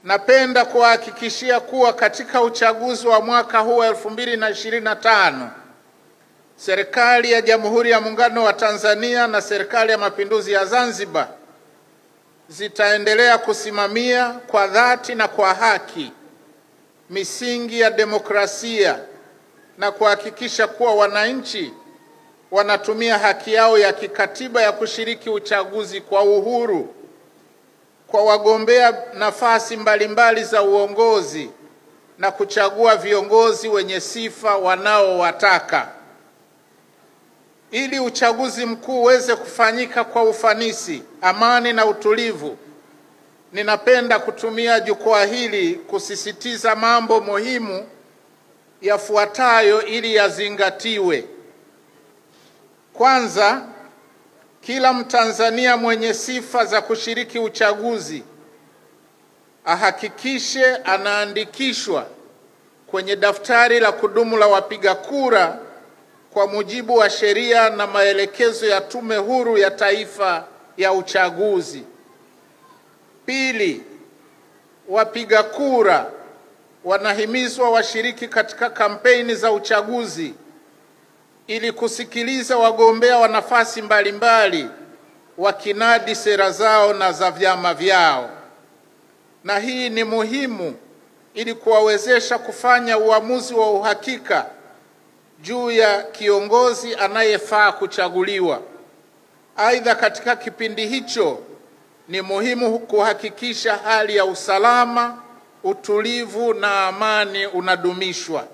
Napenda kuhakikishia kuwa katika uchaguzi wa mwaka huu 2025, Serikali ya Jamhuri ya Muungano wa Tanzania na Serikali ya Mapinduzi ya Zanzibar zitaendelea kusimamia kwa dhati na kwa haki misingi ya demokrasia na kuhakikisha kuwa wananchi wanatumia haki yao ya kikatiba ya kushiriki uchaguzi kwa uhuru, kwa wagombea nafasi mbalimbali za uongozi na kuchagua viongozi wenye sifa wanaowataka. Ili uchaguzi mkuu uweze kufanyika kwa ufanisi, amani na utulivu, ninapenda kutumia jukwaa hili kusisitiza mambo muhimu yafuatayo ili yazingatiwe. Kwanza, kila Mtanzania mwenye sifa za kushiriki uchaguzi ahakikishe anaandikishwa kwenye daftari la kudumu la wapiga kura kwa mujibu wa sheria na maelekezo ya Tume Huru ya Taifa ya Uchaguzi. Pili, wapiga kura wanahimizwa washiriki katika kampeni za uchaguzi ili kusikiliza wagombea wa nafasi mbalimbali wakinadi sera zao na za vyama vyao. Na hii ni muhimu ili kuwawezesha kufanya uamuzi wa uhakika juu ya kiongozi anayefaa kuchaguliwa. Aidha, katika kipindi hicho ni muhimu kuhakikisha hali ya usalama, utulivu na amani unadumishwa.